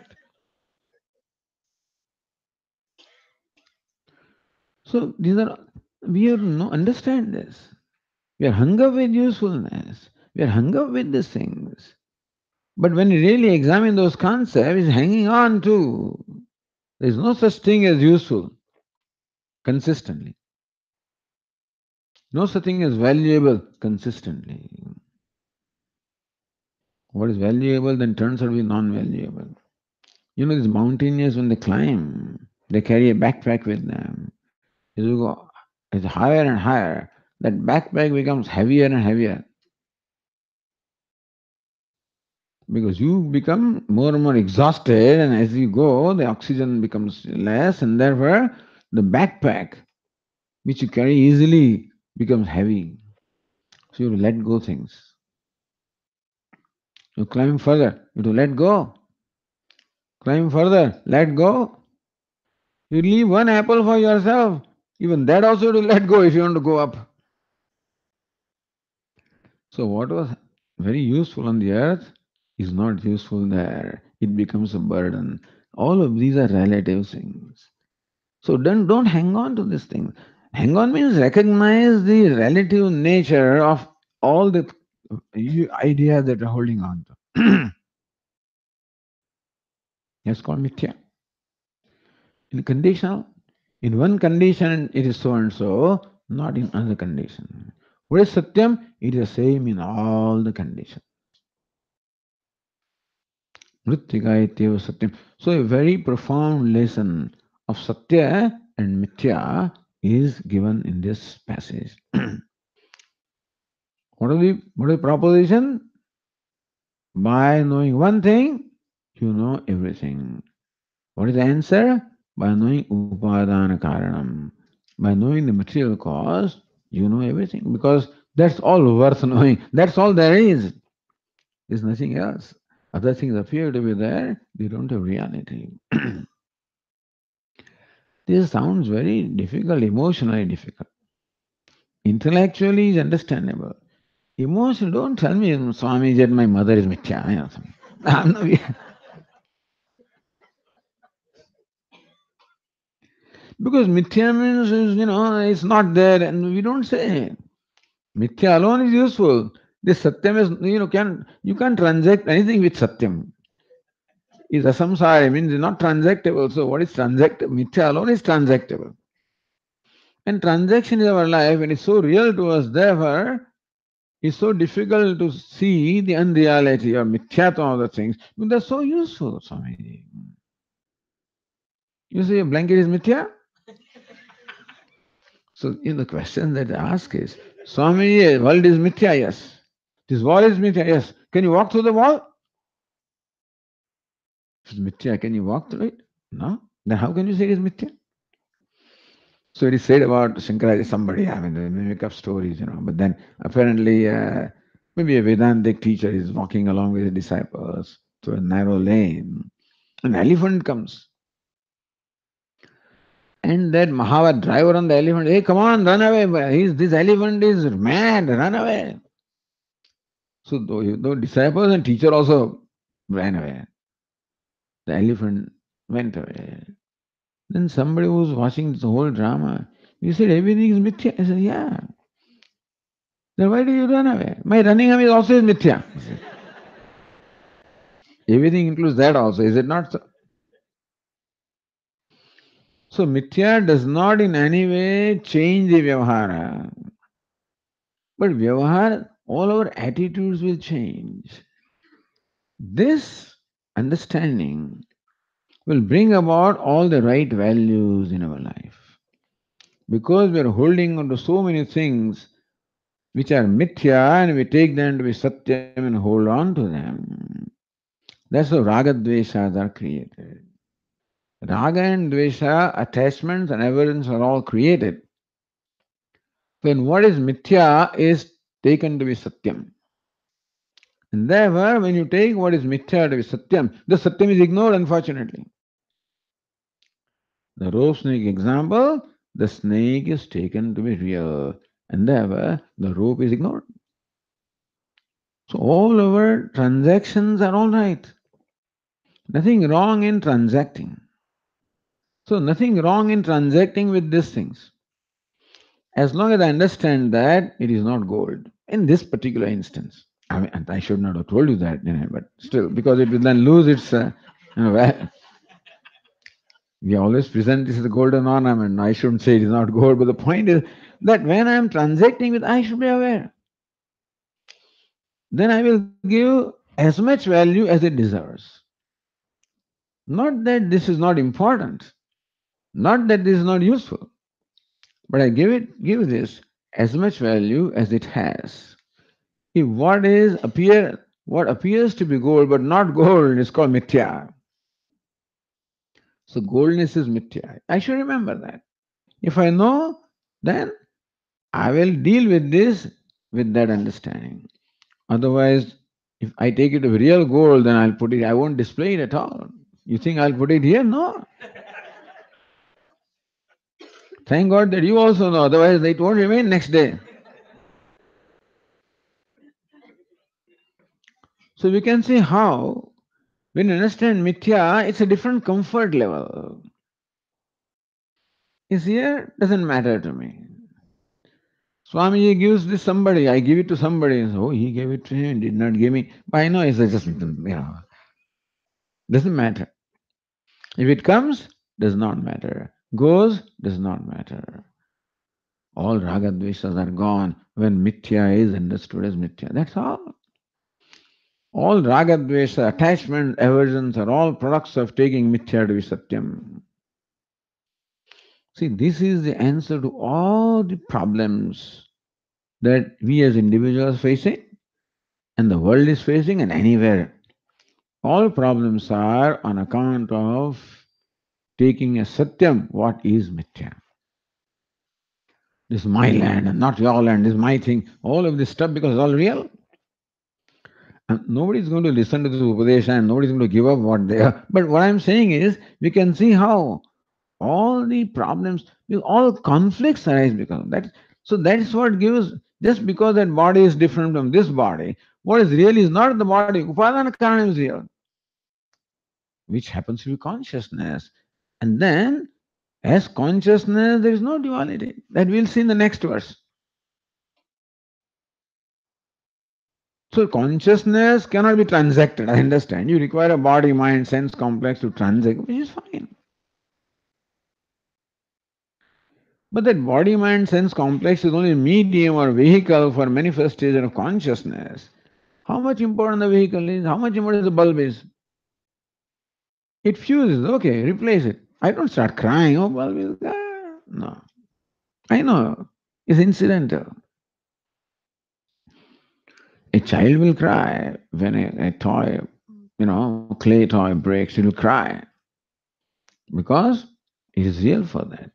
Speaker 4: So these are, we have to understand this. We are hung up with usefulness. We are hung up with these things. But when you really examine those concepts, it's hanging on to. There is no such thing as useful consistently. No such thing as valuable consistently. What is valuable then turns out to be non-valuable. You know, these mountaineers, when they climb, they carry a backpack with them. As you go, it's higher and higher. That backpack becomes heavier and heavier because you become more and more exhausted, and as you go, the oxygen becomes less, and therefore the backpack, which you carry easily, becomes heavy. So you have to let go things. You climb further, you have to let go. Climb further, let go. You leave one apple for yourself. Even that also to let go if you want to go up. So what was very useful on the earth is not useful there. It becomes a burden. All of these are relative things. So don't hang on to these things. Hang on means recognize the relative nature of all the ideas that you're holding on to. It's called mithya. In conditional, in one condition it is so and so, not in another condition. What is satyam? It is the same in all the conditions. Mritika ityeva satyam. So a very profound lesson of satya and mithya is given in this passage. What is the proposition? By knowing one thing, you know everything. What is the answer? By knowing upadana karanam. By knowing the material cause, you know everything. Because that's all worth knowing. That's all there is. There's nothing else. Other things appear to be there, they don't have reality. This sounds very difficult, emotionally difficult. Intellectually is understandable. Emotion, don't tell me, Swami, that my mother is mithya. I'm not, because mithya means, it's not there, and we don't say. Mithya alone is useful. This satyam is, you can't transact anything with satyam. Is asamsara, means it's not transactable. So what is transactable? Mithya alone is transactable. And transaction in our life, and it's so real to us, therefore, it's so difficult to see the unreality or mithyatva of the things. But they're so useful, Swamiji. You see, a blanket is mithya? So the question that I ask is, Swamiji, world is mithya, yes. This wall is mithya, yes. Can you walk through the wall? If it's mithya, can you walk through it? No. Then how can you say it is mithya? So it is said about Shankaracharya, somebody, they make up stories, but then apparently maybe a Vedantic teacher is walking along with his disciples through a narrow lane. An elephant comes. And that Mahavad driver on the elephant, hey, come on, run away. This elephant is mad, run away. So the disciples and teacher also ran away. The elephant went away. Then somebody who was watching this whole drama, he said, everything is mithya. I said, yeah. Then why do you run away? My running away also is mithya. Everything includes that also, is it not so? So mithya does not in any way change the vyavahara. But vyavahara, all our attitudes will change. This understanding will bring about all the right values in our life. Because we are holding on to so many things which are mithya and we take them to be satyam and hold on to them. That's how raga dveshas are created. Raga and dvesha, attachments and aversions are all created when what is mithya is taken to be satyam. And therefore, when you take what is mithya to be satyam, the satyam is ignored, unfortunately. The rope snake example, the snake is taken to be real, and therefore the rope is ignored. So all our transactions are all right. Nothing wrong in transacting. So nothing wrong in transacting with these things. As long as I understand that it is not gold in this particular instance. I mean, and I should not have told you that, but still, because it will then lose its, we always present this as a golden ornament. I shouldn't say it is not gold, but the point is that when I am transacting with, I should be aware. Then I will give as much value as it deserves. Not that this is not important, not that this is not useful, but I give this as much value as it has. If what appears to be gold but not gold is called mithya. So goldness is mithya. I should remember that. If I know, then I will deal with this with that understanding. Otherwise, if I take it to real gold, then I'll put it, I won't display it at all. You think I'll put it here? No. Thank God that you also know, otherwise it won't remain next day. So we can see how, when you understand mithya, it's a different comfort level. Is here doesn't matter to me. Swamiji gives this somebody, I give it to somebody. Oh, he gave it to him, did not give me. But I know it's just, doesn't matter. If it comes, does not matter. Goes, does not matter. All ragadveshas are gone when mithya is understood as mithya. That's all. All ragadvesha, attachment, aversions are all products of taking mithya to be satyam. See, this is the answer to all the problems that we as individuals facing and the world is facing and anywhere. All problems are on account of taking as satyam what is mithya. This is my land and not your land, this is my thing. All of this stuff because it's all real. And nobody is going to listen to the Upadesha and nobody is going to give up what they are. But what I'm saying is, we can see how all the problems, all conflicts arise because of that. So that's what gives, just because that body is different from this body, what is real is not the body. Upadana Karana is real, which happens to be consciousness. And then, as consciousness, there is no duality. That we'll see in the next verse. So consciousness cannot be transacted. I understand. You require a body, mind, sense complex to transact, which is fine. But that body, mind, sense complex is only a medium or vehicle for manifestation of consciousness. How much important the vehicle is, how much important the bulb is. It fuses, okay, replace it. I don't start crying, oh, bulb is gone. No. I know, it's incidental. A child will cry when a toy, clay toy breaks, it will cry because it is real for that.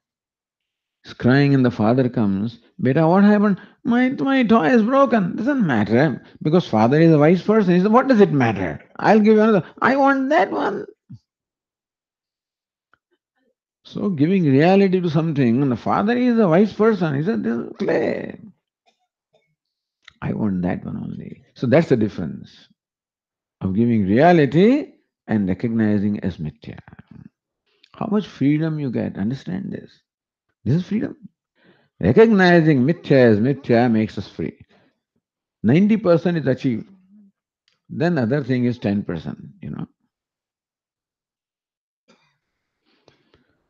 Speaker 4: He's crying and the father comes, Beta, what happened? My toy is broken. Doesn't matter because father is a wise person. He said, what does it matter? I'll give you another. I want that one. So giving reality to something, and the father is a wise person. He said, this is clay. I want that one only. So that's the difference of giving reality and recognizing as mithya. How much freedom you get, understand this. This is freedom. Recognizing mithya as mithya makes us free. 90% is achieved. Then other thing is 10%.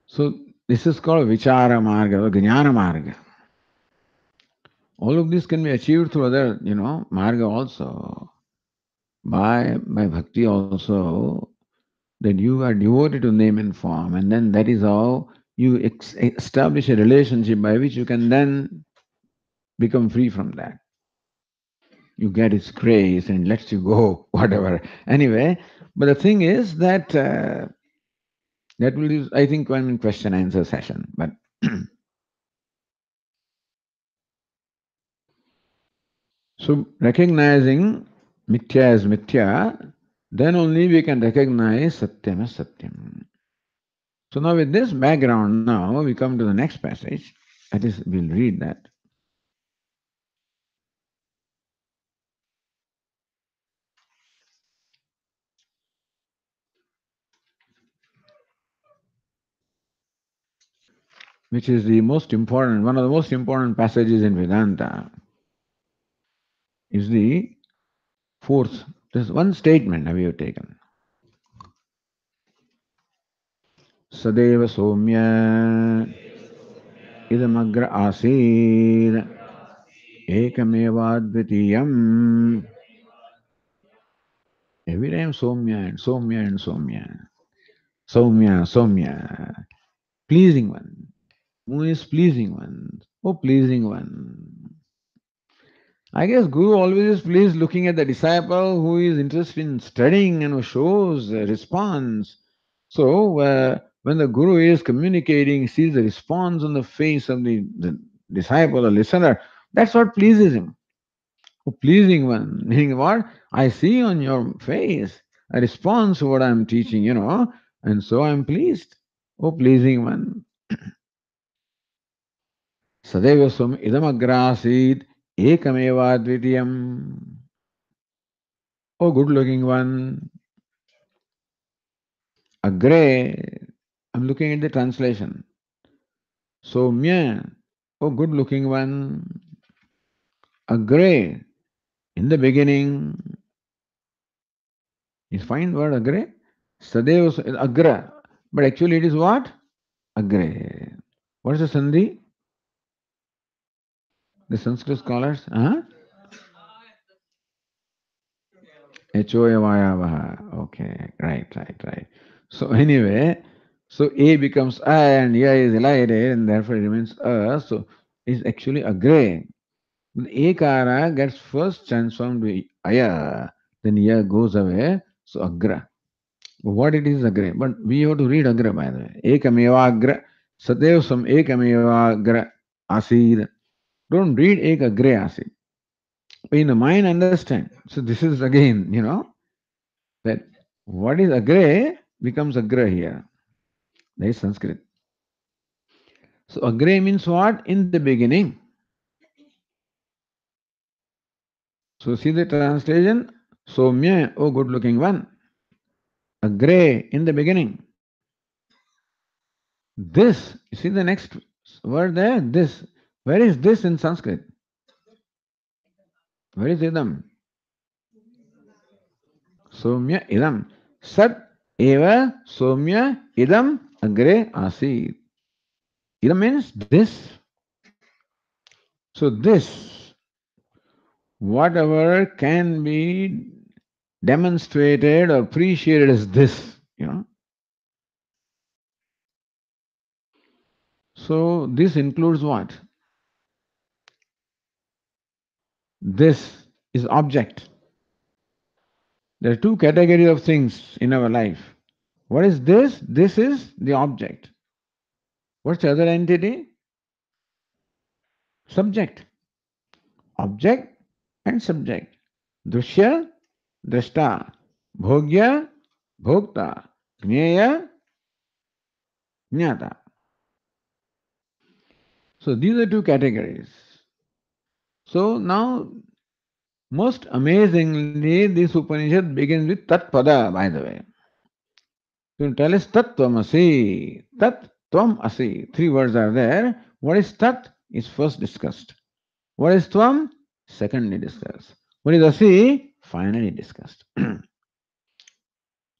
Speaker 4: So this is called vichara marga or jnana marga. All of this can be achieved through other, marga also. By bhakti also, that you are devoted to name and form, and then that is how you establish a relationship by which you can then become free from that. You get its grace and lets you go, whatever. Anyway, but the thing is that that will use, I think, one question answer session. But so recognizing mithya as mithya, then only we can recognize satyam as satyam. So now with this background, now we come to the next passage. That is, we'll read that. Which is the most important, one of the most important passages in Vedanta, is the fourth. There's one statement have you taken. Sadeva somya idamagra asid ekameva dvitiyam. Every time somya and somya and somya. Somya, somya. Pleasing one. Who is pleasing one? Oh, pleasing one. I guess Guru always is pleased looking at the disciple who is interested in studying and who shows a response. So, when the Guru is communicating, sees the response on the face of the disciple or listener, that's what pleases him. Oh, pleasing one, meaning what? I see on your face a response to what I'm teaching, And so I am pleased. O pleasing one. Sadeva swam idam agrasid ekameva dvitiyam. O good looking one. Agre. I'm looking at the translation. Soumya. O good looking one. Agre. In the beginning. You find word agre? Sadeva agra. But actually it is what? Agre. What is the sandhi? The Sanskrit scholars? Huh? Echoyavayavaha. Okay, right. So anyway, so A becomes I and Ya is elided and therefore it remains A. So it's actually agre. The Ekara gets first transformed to Aya, then Ya goes away, so agra. What it is agre? But we have to read agra by the way. Ekameva agra. Sadev sam ekameva agra asid. Don't read ek agre asid. In the mind understand. So this is again, that what is agre becomes agra here. That is Sanskrit. So agre means what? In the beginning. So see the translation. Soumya, oh good looking one. Agre, in the beginning. This, you see the next word there? This. Where is this in Sanskrit? Where is idam? Soumya idam. Sat eva soumya idam agre asid. Idam means this. So this, whatever can be demonstrated or appreciated as this. So this includes what? This is object. There are two categories of things in our life. What is this? This is the object. What's the other entity? Subject. Object and subject. Drushya, drashta. Bhogya, bhokta. Jnaya, jnata. So these are two categories. So now, most amazingly, this Upanishad begins with Tat Pada, by the way. To tell us Tat Tvam Asi. Tat Tvam Asi. Three words are there. What is Tat is first discussed. What is Tvam? Secondly discussed. What is Asi? Finally discussed.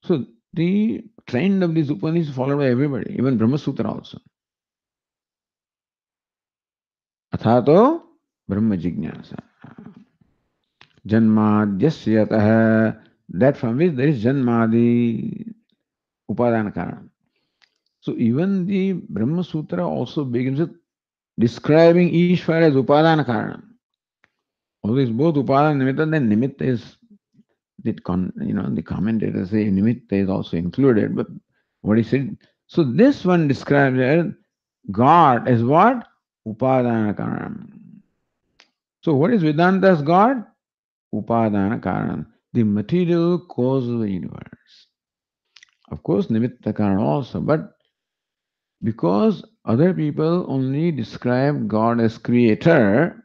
Speaker 4: So the trend of this Upanishad is followed by everybody, even Brahma Sutra also. Athato Brahma Jignasa. Janmadyasya that from which there is Janmadi Upadana Karanam. So even the Brahma Sutra also begins with describing Ishvara as Upadana Karanam. Although it's both Upadana and Nimitta, then Nimitta is the commentators say Nimitta is also included, but what he said. So this one describes as God as what? Upadana Karanam. So what is Vedanta's God? Upadana Karanam, the material cause of the universe. Of course, Nimitta Karanam also, but because other people only describe God as creator,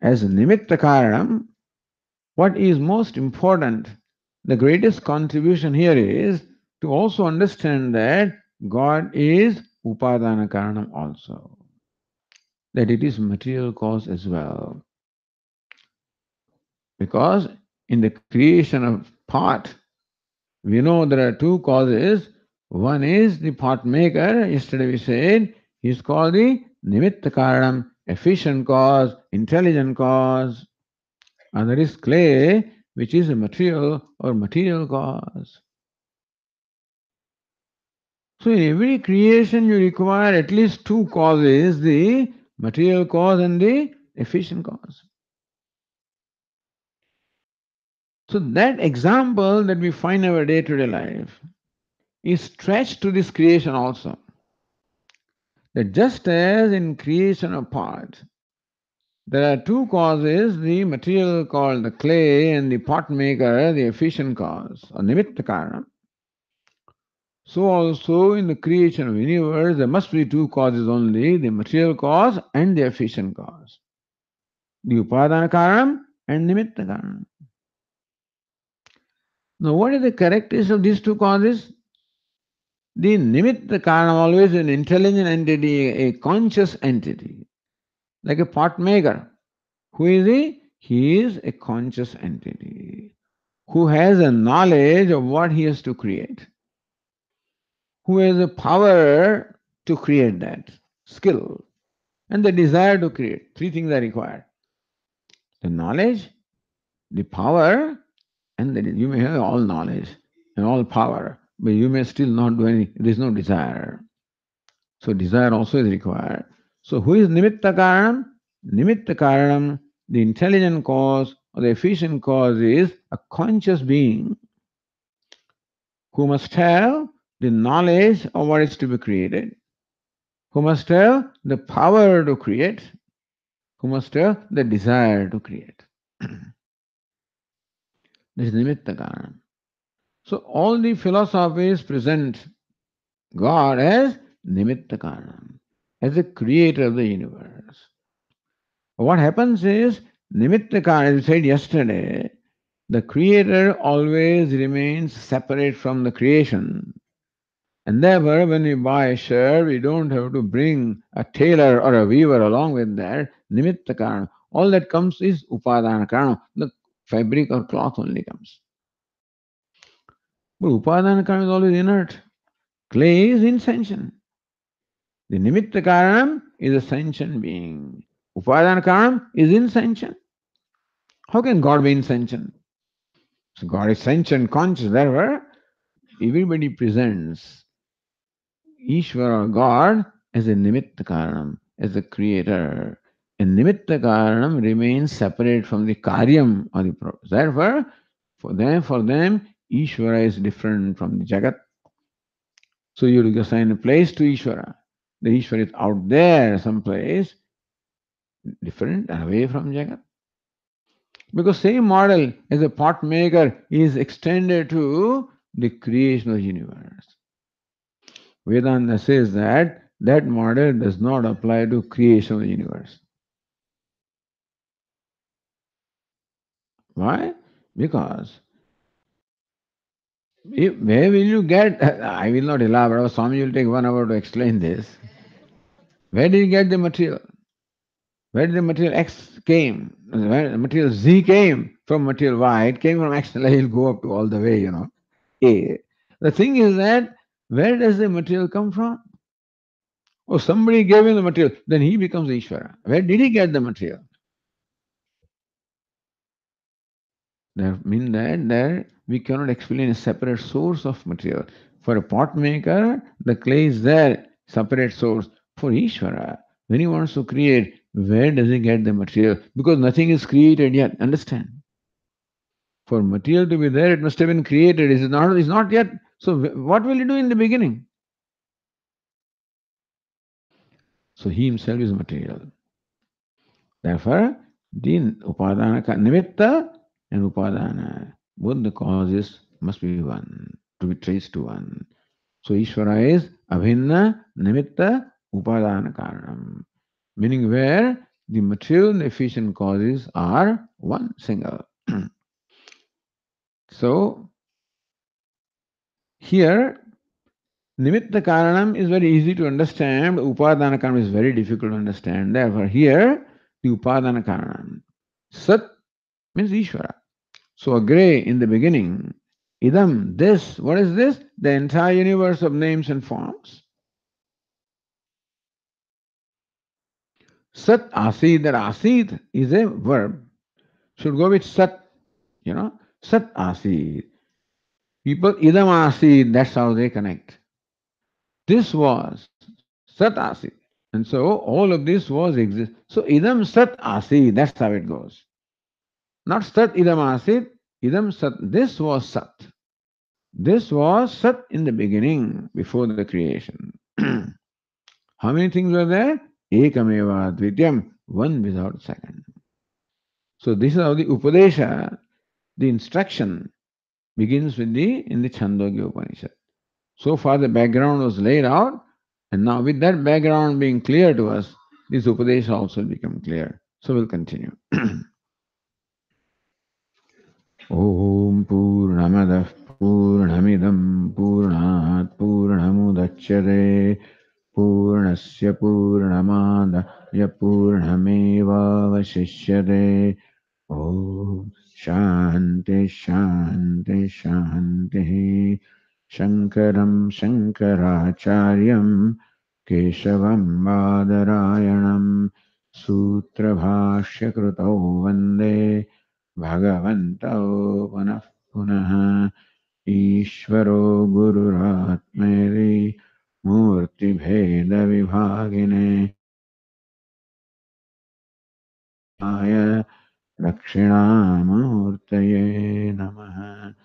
Speaker 4: as Nimitta Karanam, what is most important, the greatest contribution here is to also understand that God is Upadana Karanam also, that it is material cause as well. Because in the creation of pot, we know there are two causes. One is the pot maker. Yesterday we said he is called the Nimitta Karanam, efficient cause, intelligent cause. And there is clay, which is a material or material cause. So in every creation you require at least two causes, the material cause and the efficient cause. So that example that we find in our day-to-day life is stretched to this creation also. That just as in creation of pot, there are two causes, the material called the clay, and the pot maker, the efficient cause, or nimitta karanam. So also in the creation of universe, there must be two causes only, the material cause and the efficient cause. The upadana karanam and nimitta karanam. Now what is the characteristic of these two causes? The nimitta karanam always an intelligent entity, a conscious entity, like a pot maker. Who is he? He is a conscious entity who has a knowledge of what he has to create, who has the power to create that skill and the desire to create. Three things are required: the knowledge, the power, and you may have all knowledge and all power, but you may still not do any, there is no desire. So desire also is required. So who is nimitta karanam? Nimitta karanam, the intelligent cause or the efficient cause, is a conscious being who must have the knowledge of what is to be created, who must have the power to create, who must have the desire to create. This is nimitta karanam. So all the philosophies present God as nimitta karanam, as the creator of the universe. What happens is, nimitta karanam, as we said yesterday, the creator always remains separate from the creation. And therefore, when we buy a shirt, we don't have to bring a tailor or a weaver along with that. Nimitta karanam. All that comes is upadana karanam. The fabric or cloth only comes. But upadana karanam is always inert. Clay is insentient. The nimitta karanam is a sentient being. Upadana karanam is insentient. How can God be insentient? So God is sentient, conscious. Therefore, everybody presents Ishvara or God as a nimitta karanam, as a creator. And nimitta karanam remains separate from the karyam or the purpose. Therefore, for them, Ishvara is different from the Jagat. So you assign a place to Ishvara. The Ishvara is out there someplace, different and away from Jagat. Because same model as a pot maker is extended to the creation of the universe. Vedanta says that that model does not apply to creation of the universe. Why? Because where will you get, I will not elaborate, Swami will take 1 hour to explain this. Where did you get the material? Where did the material X came? Where the material Z came from material Y? It came from X, it will go up to all the way, A. The thing is that where does the material come from? Oh, somebody gave him the material, then he becomes Ishvara. Where did he get the material? That means that there we cannot explain a separate source of material. For a pot maker, the clay is there, separate source. For Ishvara, when he wants to create, where does he get the material? Because nothing is created yet. Understand? For material to be there, it must have been created. It's not yet. So what will he do in the beginning? So he himself is material. Therefore, the upadana nimitta and upadana, both the causes must be one, to be traced to one. So Ishvara is abhinna nimitta upadana karanam, meaning where the material and efficient causes are one single. So here nimitta karanam is very easy to understand, upadana karanam is very difficult to understand. Therefore here the upadana karanam. Sat means Ishvara. So Agre in the beginning, idam, this, what is this? The entire universe of names and forms. Sat asid, that asid is a verb. Should go with sat, sat asid. People idam asid, that's how they connect. This was sat asid. And so all of this was exist. So idam sat asid, that's how it goes. Not sat idam asid, idam sat, this was sat. This was Sat in the beginning, before the creation. How many things were there? Ekameva Dvityam, one without second. So this is how the Upadesha, the instruction, begins with in the Chandogya Upanishad. So far, the background was laid out, and now with that background being clear to us, this Upadesha also become clear. So we'll continue. Om Purnamadah Purnamidam Purnat Purnamudachyate Purnasya Purnamadaya Purnameva Vasishyate. Om Shanti Shanti Shanti. Shankaram Shankaracharyam Keshavam Badarayanam Sutra Bhashya Krutau Vande Bhagavantau Punah Punah Ishvaro Gururatmeri Murti Bheda Vibhagine Aya Dakshinamurtaye Namaha.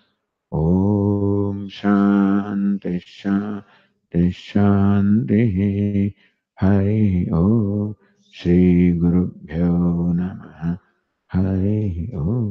Speaker 4: Om Shanti Shanti Shanti. Hari Om. Shri Guru Bhyo Namaha. Hari Om.